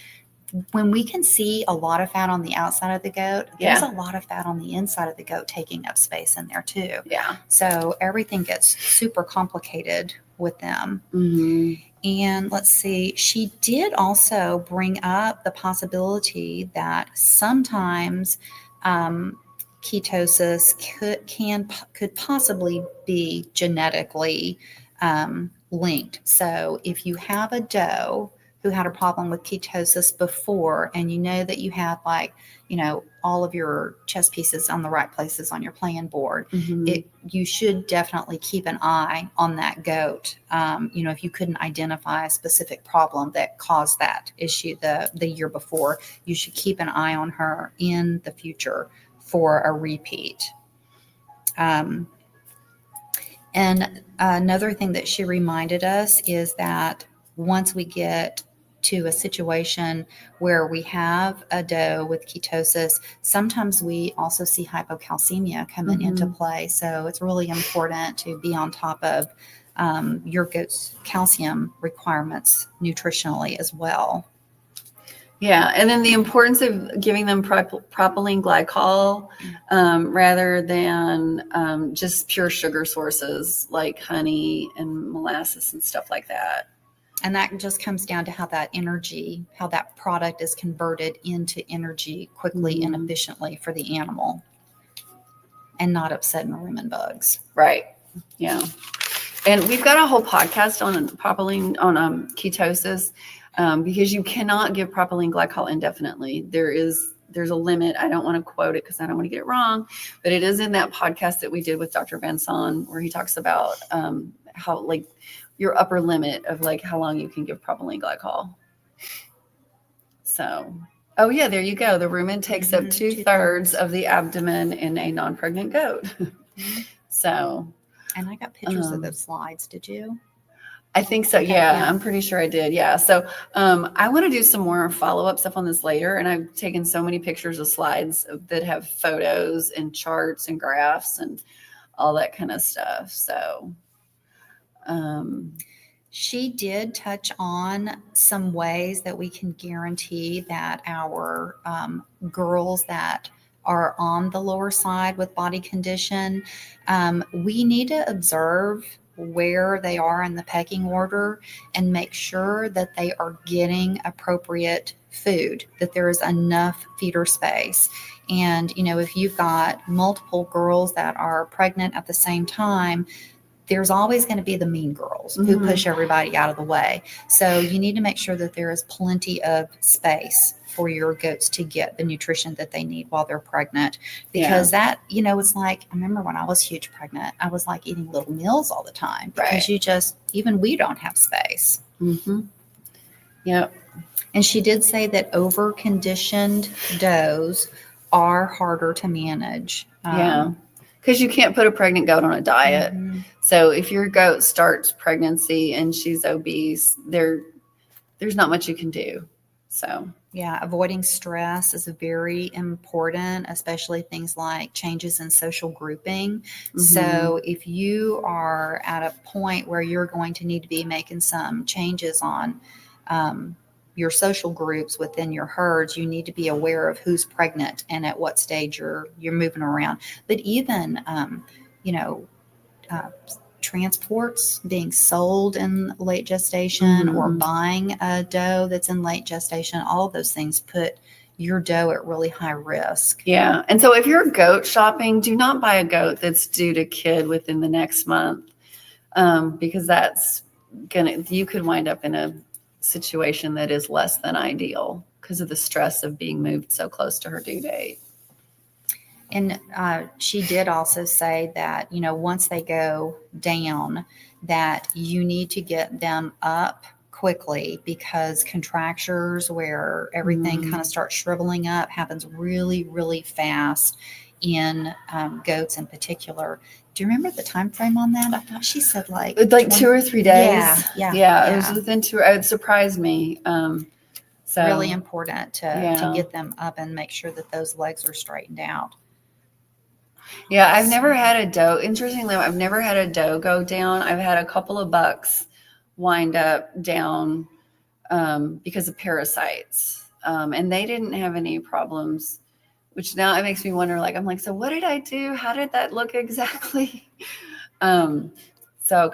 when we can see a lot of fat on the outside of the goat, there's a lot of fat on the inside of the goat taking up space in there too. Yeah. So everything gets super complicated with them. Mm-hmm. And let's see, she did also bring up the possibility that sometimes ketosis could possibly be genetically linked. So if you have a doe who had a problem with ketosis before, and that you have all of your chess pieces on the right places on your plan board, you should definitely keep an eye on that goat. If you couldn't identify a specific problem that caused that issue the year before, you should keep an eye on her in the future for a repeat. And another thing that she reminded us is that once we get to a situation where we have a doe with ketosis, sometimes we also see hypocalcemia coming into play. So it's really important to be on top of your goat's calcium requirements nutritionally as well. Yeah, and then the importance of giving them propylene glycol rather than just pure sugar sources like honey and molasses and stuff like that. And that just comes down to how that energy, how that product is converted into energy quickly and efficiently for the animal, and not upsetting rumen bugs. Right. Yeah. And we've got a whole podcast on propylene, on ketosis, because you cannot give propylene glycol indefinitely. There's a limit. I don't want to quote it because I don't want to get it wrong, but it is in that podcast that we did with Dr. Vanson, where he talks about how, like, your upper limit of like how long you can give propylene glycol. So, oh yeah, there you go. The rumen takes up 2/3 of the abdomen in a non-pregnant goat. So, and I got pictures of those slides. Did you? I think so. Okay, yeah, I'm pretty sure I did. Yeah. So I want to do some more follow-up stuff on this later. And I've taken so many pictures of slides that have photos and charts and graphs and all that kind of stuff. So she did touch on some ways that we can guarantee that our girls that are on the lower side with body condition, we need to observe where they are in the pecking order and make sure that they are getting appropriate food, that there is enough feeder space. And, you know, if you've got multiple girls that are pregnant at the same time, there's always going to be the mean girls who push everybody out of the way. So you need to make sure that there is plenty of space for your goats to get the nutrition that they need while they're pregnant. Because that, you know, it's like, I remember when I was huge pregnant, I was like eating little meals all the time because you just, even we don't have space. Yep. And she did say that over-conditioned does are harder to manage. Because you can't put a pregnant goat on a diet. So if your goat starts pregnancy and she's obese, there's not much you can do. So yeah, avoiding stress is very important, especially things like changes in social grouping. So if you are at a point where you're going to need to be making some changes on your social groups within your herds, you need to be aware of who's pregnant and at what stage you're moving around. But even, transports being sold in late gestation or buying a doe that's in late gestation, all of those things put your doe at really high risk. Yeah. And so if you're goat shopping, do not buy a goat that's due to kid within the next month, because you could wind up in a situation that is less than ideal because of the stress of being moved so close to her due date. And she did also say that, you know, once they go down, that you need to get them up quickly because contractures where everything kind of starts shriveling up happens really, really fast in goats in particular. Do you remember the time frame on that? I thought she said like 2 or 3 days. Yeah. It was within 2. It surprised me. So really important to get them up and make sure that those legs are straightened out. Yeah, I've never had a doe. Interestingly, I've never had a doe go down. I've had a couple of bucks wind up down because of parasites, and they didn't have any problems. Which now it makes me wonder. I'm like, so what did I do? How did that look exactly? Because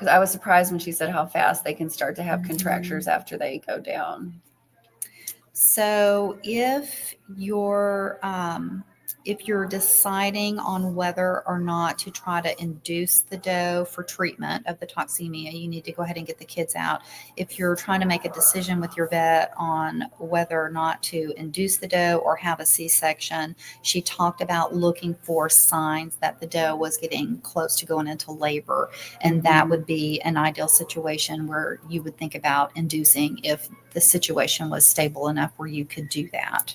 I was surprised when she said how fast they can start to have contractures after they go down. So if you're deciding on whether or not to try to induce the doe for treatment of the toxemia, you need to go ahead and get the kids out. If you're trying to make a decision with your vet on whether or not to induce the doe or have a C-section, she talked about looking for signs that the doe was getting close to going into labor. And that would be an ideal situation where you would think about inducing if the situation was stable enough where you could do that.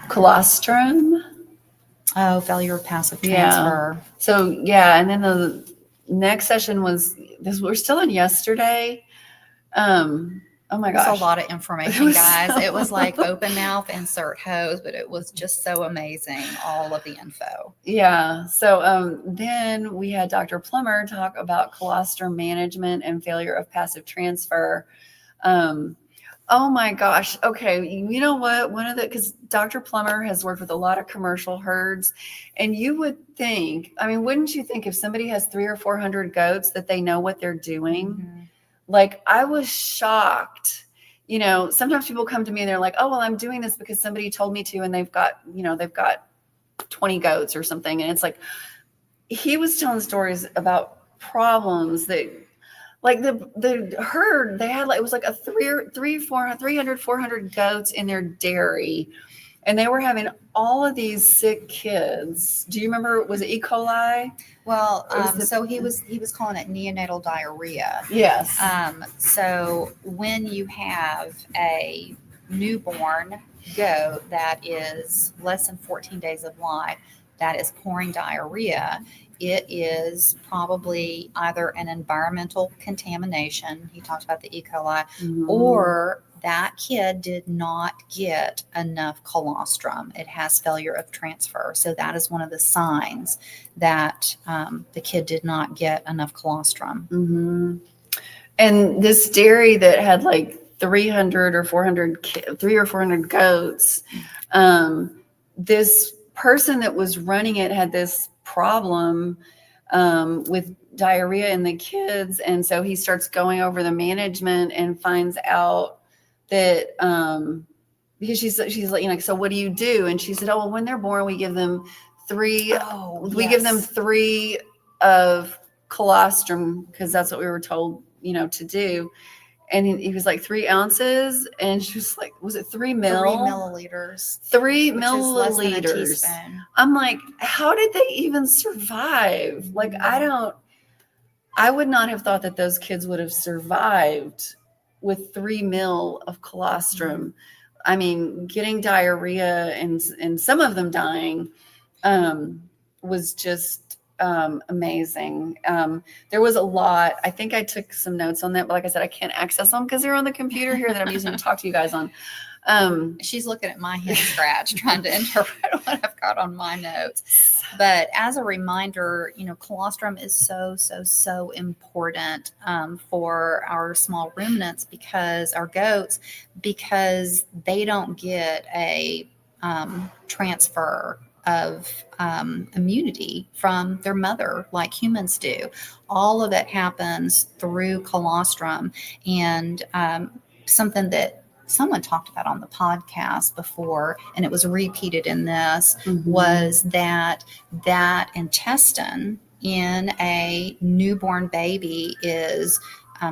Colostrum. Oh, failure of passive transfer. So, and then next session was this. We're still in yesterday. Oh my It was gosh. a lot of information, was guys. so- It was like open mouth, insert hose, but it was just so amazing, all of the info. Yeah. So then we had Dr. Plummer talk about colostrum management and failure of passive transfer. Oh my gosh. Okay. You know what? Because Dr. Plummer has worked with a lot of commercial herds, and you would think, I mean, wouldn't you think if somebody has 300 or 400 goats that they know what they're doing? Mm-hmm. Like, I was shocked. Sometimes people come to me and they're like, oh, well, I'm doing this because somebody told me to, and they've got 20 goats or something. And it's like, he was telling stories about problems that, like the herd, they had, like, it was like a 300, 400 goats in their dairy. And they were having all of these sick kids. Do you remember, was it E. coli? Well, so he was calling it neonatal diarrhea. Yes. So when you have a newborn goat that is less than 14 days of life that is pouring diarrhea, it is probably either an environmental contamination. He talked about the E. coli, or that kid did not get enough colostrum. It has failure of transfer. So that is one of the signs that the kid did not get enough colostrum. Mm-hmm. And this dairy that had like 300 or 400 goats, this person that was running it had this problem with diarrhea in the kids. And so he starts going over the management and finds out that because she's like, so what do you do? And she said, oh, well, when they're born, we give them three of colostrum, because that's what we were told, to do. And he was like 3 ounces, and she was like, was it 3 milliliters? 3 which milliliters. Is less than a teaspoon. I'm like, how did they even survive? Like, I would not have thought that those kids would have survived with 3 mil of colostrum. I mean, getting diarrhea and some of them dying was just amazing. There was a lot. I think I took some notes on that, but like I said, I can't access them because they're on the computer here that I'm using to talk to you guys on. She's looking at my hand scratch, trying to interpret what I've got on my notes. But as a reminder, colostrum is so important for our small ruminants, because our goats, because they don't get a transfer of immunity from their mother like humans do. All of it happens through colostrum. And something that someone talked about on the podcast before, and it was repeated in this, was that intestine in a newborn baby is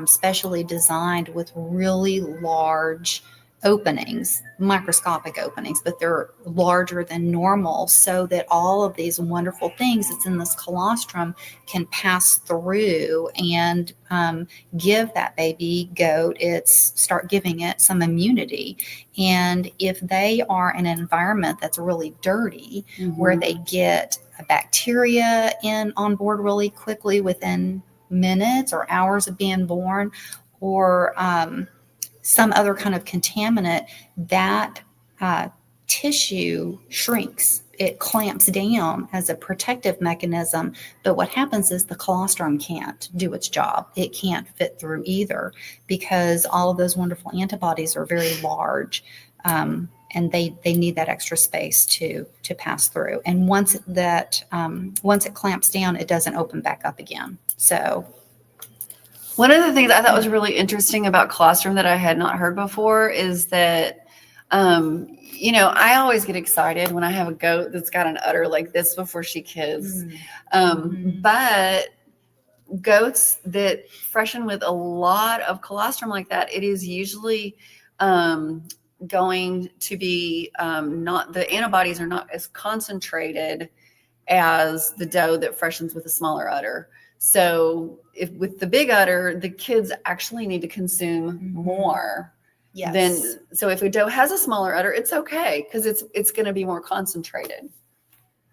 specially designed with really large openings, microscopic openings, but they're larger than normal, so that all of these wonderful things that's in this colostrum can pass through and give that baby goat start giving it some immunity. And if they are in an environment that's really dirty, where they get a bacteria on board really quickly within minutes or hours of being born, or some other kind of contaminant, that tissue shrinks. It clamps down as a protective mechanism. But what happens is the colostrum can't do its job. It can't fit through either, because all of those wonderful antibodies are very large. And they need that extra space to pass through. And once it clamps down, it doesn't open back up again. So one of the things I thought was really interesting about colostrum that I had not heard before is that, I always get excited when I have a goat that's got an udder like this before she kids. But goats that freshen with a lot of colostrum like that, it is usually going to be the antibodies are not as concentrated as the doe that freshens with a smaller udder. So if with the big udder, the kids actually need to consume more. So if a doe has a smaller udder, it's okay, because it's going to be more concentrated.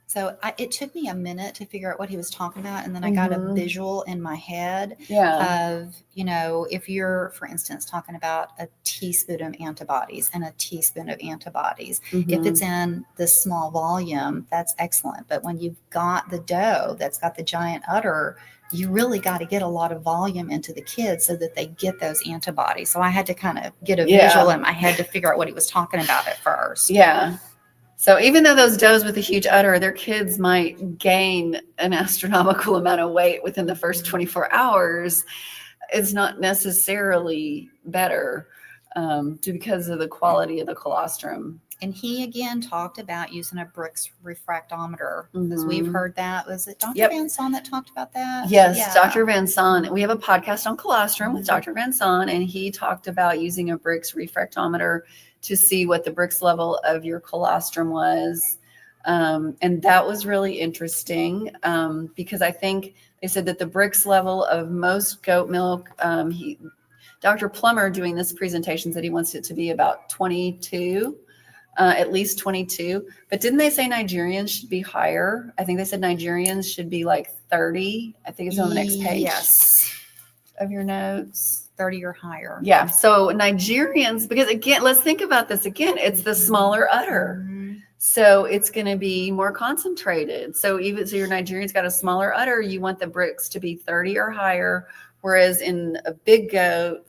So it took me a minute to figure out what he was talking about. And then I got a visual in my head of, if you're, for instance, talking about a teaspoon of antibodies and a teaspoon of antibodies, if it's in this small volume, that's excellent. But when you've got the dough that's got the giant udder, you really got to get a lot of volume into the kids so that they get those antibodies. So I had to kind of get a visual in my head to figure out what he was talking about at first. Yeah. So even though those does with a huge udder, their kids might gain an astronomical amount of weight within the first 24 hours, it's not necessarily better because of the quality of the colostrum. And he again talked about using a Brooks refractometer, because we've heard that. Was it Dr. Van Son that talked about that? Yes, Dr. Van Son. We have a podcast on colostrum with Dr. Van Son, and he talked about using a Brooks refractometer to see what the Brooks level of your colostrum was. And that was really interesting because I think they said that the Brooks level of most goat milk, Dr. Plummer doing this presentation said he wants it to be about 22. At least 22. But didn't they say Nigerians should be higher? I think they said Nigerians should be like 30. I think it's on the next page of your notes. 30 or higher. Yeah. So Nigerians, because again, let's think about this again. It's the smaller udder. So it's going to be more concentrated. So your Nigerian's got a smaller udder, you want the Brooks to be 30 or higher. Whereas in a big goat,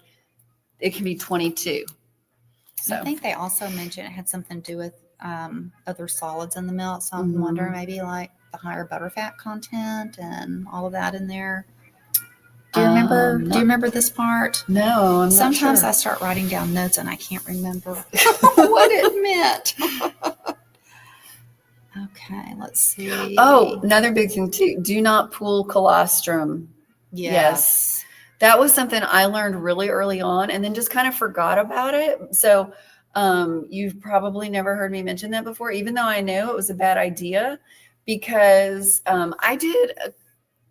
it can be 22. So. I think they also mentioned it had something to do with other solids in the milk. So I'm wondering maybe like the higher butterfat content and all of that in there. Do you remember? Do you remember this part? No, I'm Sometimes not sure. I start writing down notes and I can't remember what it meant. Okay, let's see. Oh, another big thing too. Do not pool colostrum. Yes. That was something I learned really early on and then just kind of forgot about it. So you've probably never heard me mention that before, even though I know it was a bad idea, because I did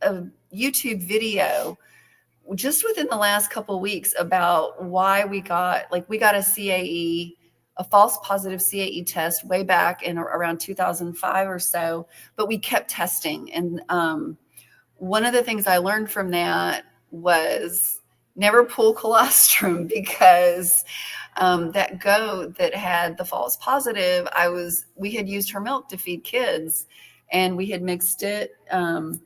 a YouTube video just within the last couple of weeks about why we got a CAE, a false positive CAE test way back in around 2005 or so, but we kept testing. And one of the things I learned from that was never pool colostrum, because that goat that had the false positive, we had used her milk to feed kids and we had mixed it and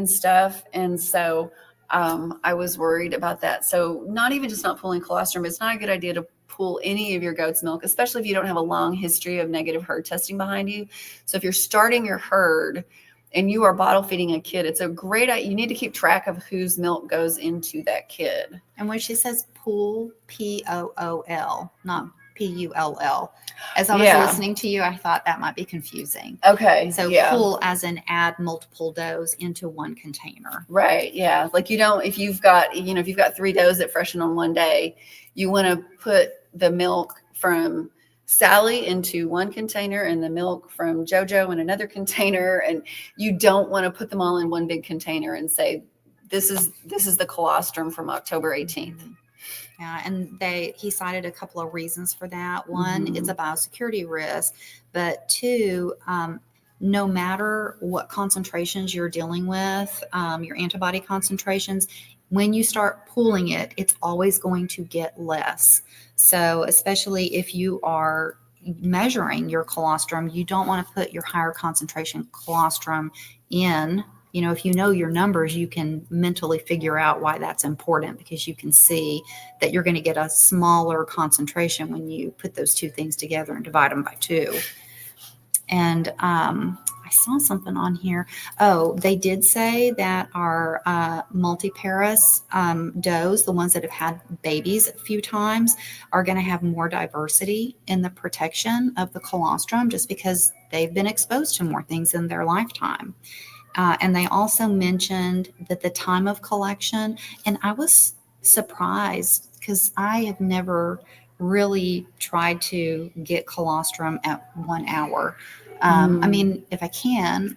stuff. And so I was worried about that. So not even just not pooling colostrum, it's not a good idea to pool any of your goat's milk, especially if you don't have a long history of negative herd testing behind you. So if you're starting your herd and you are bottle feeding a kid, it's a great idea. You need to keep track of whose milk goes into that kid. And when she says pool, P-O-O-L, not P-U-L-L. As I was listening to you, I thought that might be confusing. Okay. So pool as in add multiple doughs into one container. Right. Yeah. Like if you've got 3 doughs that freshen on one day, you want to put the milk from Sally into one container and the milk from JoJo in another container. And you don't want to put them all in one big container and say, this is the colostrum from October 18th. Yeah, and he cited a couple of reasons for that. One, it's a biosecurity risk, but two, no matter what concentrations you're dealing with, your antibody concentrations, when you start pooling it, it's always going to get less. So especially if you are measuring your colostrum, you don't want to put your higher concentration colostrum in. If you know your numbers, you can mentally figure out why that's important, because you can see that you're going to get a smaller concentration when you put those two things together and divide them by 2. And I saw something on here. Oh, they did say that our multiparous does, the ones that have had babies a few times, are going to have more diversity in the protection of the colostrum, just because they've been exposed to more things in their lifetime. And they also mentioned that the time of collection, and I was surprised because I have never really tried to get colostrum at 1 hour. I mean, if I can,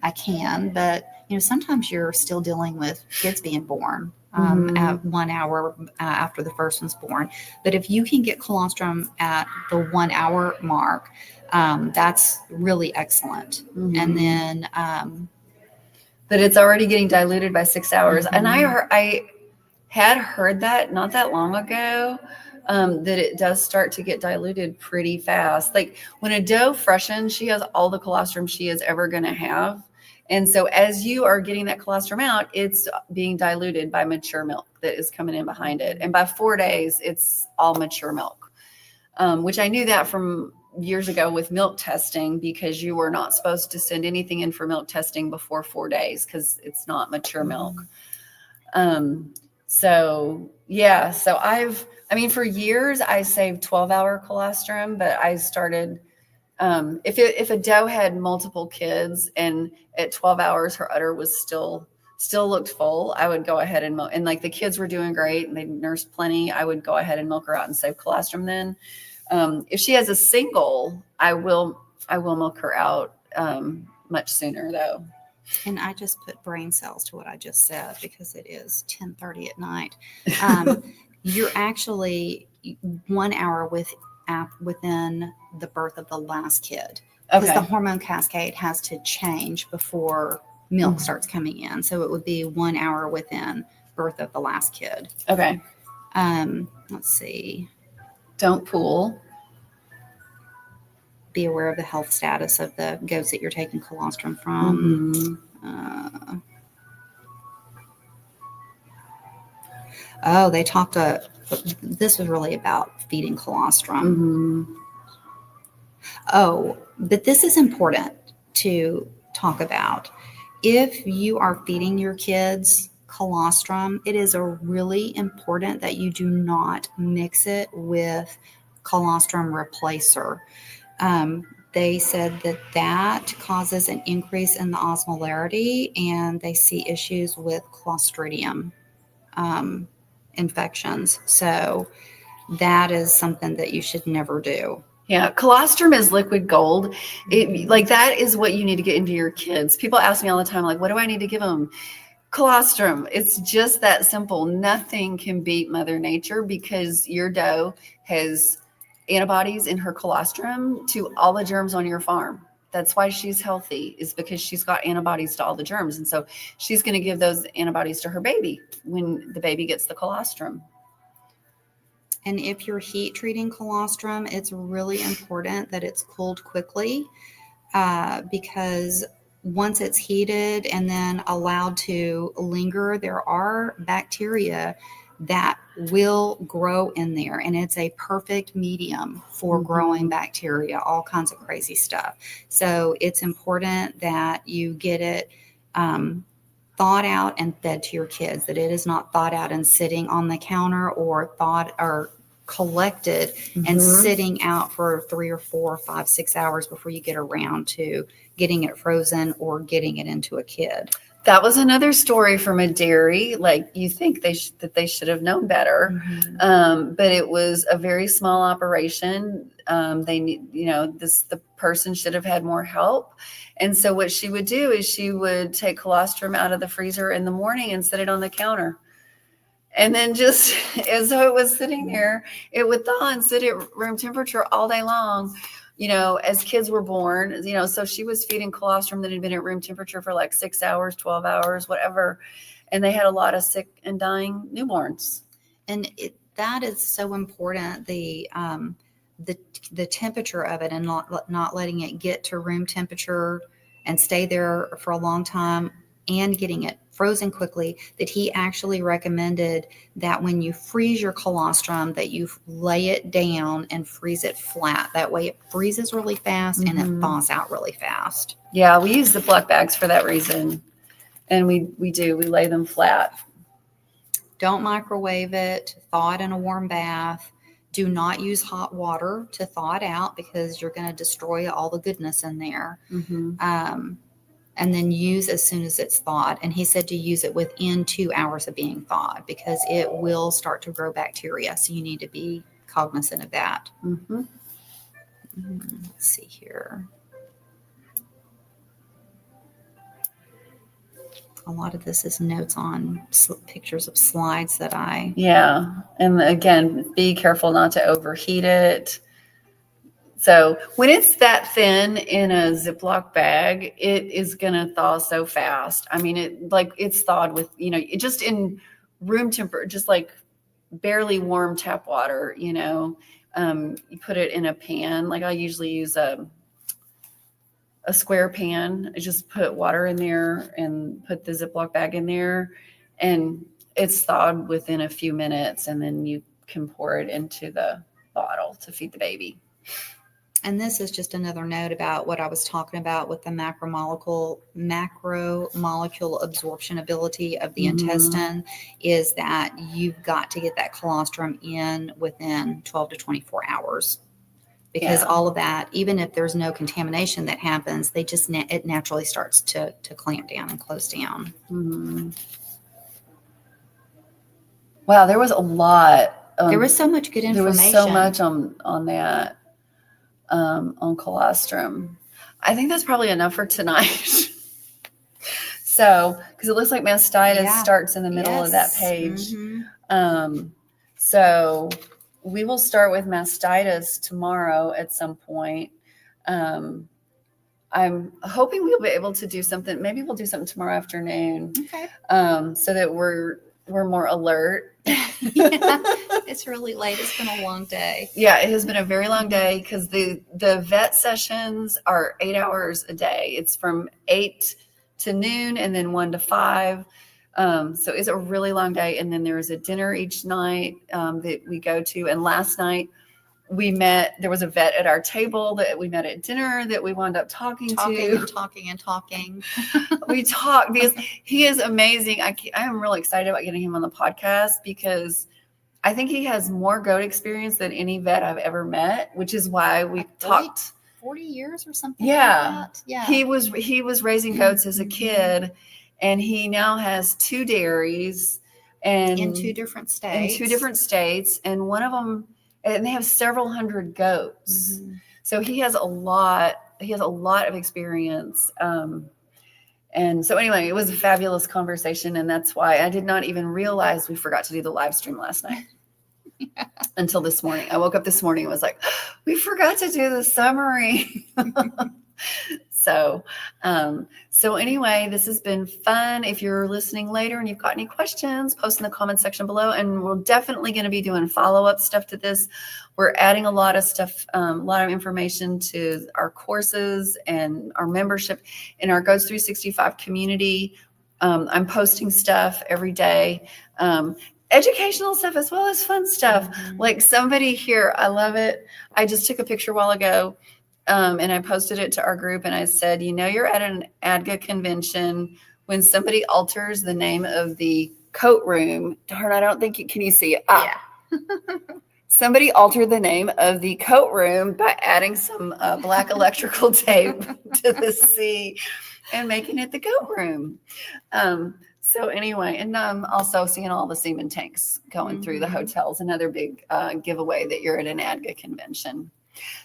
but sometimes you're still dealing with kids being born at 1 hour after the first one's born. But if you can get colostrum at the 1 hour mark, That's really excellent. Mhm. And then, But it's already getting diluted by 6 hours. And Mhm. I had heard that not that long ago, that it does start to get diluted pretty fast. Like when a doe freshens, she has all the colostrum she is ever going to have. And so as you are getting that colostrum out, it's being diluted by mature milk that is coming in behind it. And by 4 days, it's all mature milk, which I knew that from years ago with milk testing, because you were not supposed to send anything in for milk testing before 4 days because it's not mature milk. So yeah, so I mean, for years I saved 12-hour colostrum, but I started, if a doe had multiple kids and at 12 hours her udder was still looked full, I would go ahead and milk. And like the kids were doing great and they nursed plenty, I would go ahead and milk her out and save colostrum then. If she has a single, I will milk her out much sooner though. and I just put brain cells to what I just said because it is 10:30 at night. You're actually 1 hour within the birth of the last kid, because Okay. the hormone cascade has to change before milk starts coming in. So it would be 1 hour within birth of the last kid. Okay. Let's see. Don't pool. Be aware of the health status of the goats that you're taking colostrum from. They talked this was really about feeding colostrum. But this is important to talk about. If you are feeding your kids colostrum, it is really important that you do not mix it with colostrum replacer. They said that causes an increase in the osmolarity, and they see issues with Clostridium infections. So that is something that you should never do. Yeah, colostrum is liquid gold. Like that is what you need to get into your kids. People ask me all the time, like, what do I need to give them? Colostrum. It's just that simple. Nothing can beat Mother Nature, because your doe has antibodies in her colostrum to all the germs on your farm. That's why she's healthy, is because she's got antibodies to all the germs. And so she's going to give those antibodies to her baby when the baby gets the colostrum. And if you're heat treating colostrum, it's really important that it's cooled quickly, because once it's heated and then allowed to linger, there are bacteria that will grow in there, and it's a perfect medium for growing bacteria, all kinds of crazy stuff. So it's important that you get it thawed out and fed to your kids, that it is not thawed out and sitting on the counter, or thawed or collected and sitting out for 3 or 4 or 5, 6 hours before you get around to getting it frozen or getting it into a kid. That was another story from a dairy. Like, you think that they should have known better, but it was a very small operation. They need, the person should have had more help. And so what she would do is she would take colostrum out of the freezer in the morning and set it on the counter. And then just as though it was sitting there, it would thaw and sit at room temperature all day long, as kids were born, so she was feeding colostrum that had been at room temperature for like 6 hours, 12 hours, whatever. And they had a lot of sick and dying newborns. And that is so important. The temperature of it, and not letting it get to room temperature and stay there for a long time, and getting it frozen quickly, that he actually recommended that when you freeze your colostrum, that you lay it down and freeze it flat. That way it freezes really fast and it thaws out really fast. Yeah, we use Ziploc bags for that reason. And we lay them flat. Don't microwave it. Thaw it in a warm bath. Do not use hot water to thaw it out, because you're going to destroy all the goodness in there. And then use as soon as it's thawed. And he said to use it within 2 hours of being thawed, because it will start to grow bacteria. So you need to be cognizant of that. Let's see here. A lot of this is notes on pictures of slides that I... Yeah. And again, be careful not to overheat it. So when it's that thin in a Ziploc bag, it is going to thaw so fast. I mean, it's thawed with, it just in room temperature, just like barely warm tap water, you put it in a pan. Like I usually use a square pan. I just put water in there and put the Ziploc bag in there, and it's thawed within a few minutes, and then you can pour it into the bottle to feed the baby. And this is just another note about what I was talking about with the macromolecule absorption ability of the intestine, is that you've got to get that colostrum in within 12 to 24 hours. Because all of that, even if there's no contamination that happens, it naturally starts to clamp down and close down. Mm-hmm. Wow, there was a lot. There was so much good information. There was so much on that. On colostrum. I think that's probably enough for tonight. So, because it looks like mastitis starts in the middle of that page. Mm-hmm. So we will start with mastitis tomorrow at some point. I'm hoping we'll be able to do something. Maybe we'll do something tomorrow afternoon. Okay. So that we're more alert. It's really late. It's been a long day. Yeah, it has been a very long day because the vet sessions are 8 hours a day. It's from 8 to noon and then 1 to 5. So it's a really long day. And then there is a dinner each night that we go to. And last night there was a vet at our table that we met at dinner that we wound up talking to. Talking. We talked because he is amazing. I am really excited about getting him on the podcast because I think he has more goat experience than any vet I've ever met, which is why we talked 40 years or something. Yeah. Like that. Yeah. He was raising goats as a kid, and he now has 2 dairies and in 2 different states. And one of them, and they have several hundred goats. Mm-hmm. So he has a lot of experience. And so anyway, it was a fabulous conversation. And that's why I did not even realize we forgot to do the live stream last night until this morning. I woke up this morning and was like, we forgot to do the summary. So anyway, this has been fun. If you're listening later and you've got any questions, post in the comment section below. And we're definitely going to be doing follow-up stuff to this. We're adding a lot of stuff, a lot of information to our courses and our membership in our Goats 365 community. I'm posting stuff every day, educational stuff as well as fun stuff. Mm-hmm. Like somebody here, I love it. I just took a picture a while ago. And I posted it to our group and I said, you're at an ADGA convention when somebody alters the name of the coat room. Darn, I don't think can you see it? Yeah. Somebody altered the name of the coat room by adding some black electrical tape to the C and making it the goat room. So anyway, and also seeing all the semen tanks going through the hotels, another big giveaway that you're at an ADGA convention.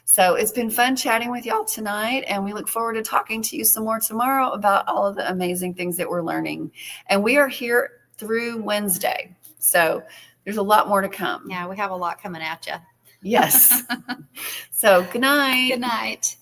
So it's been fun chatting with y'all tonight, and we look forward to talking to you some more tomorrow about all of the amazing things that we're learning. And we are here through Wednesday, so there's a lot more to come. Yeah, we have a lot coming at you. Yes. So good night. Good night.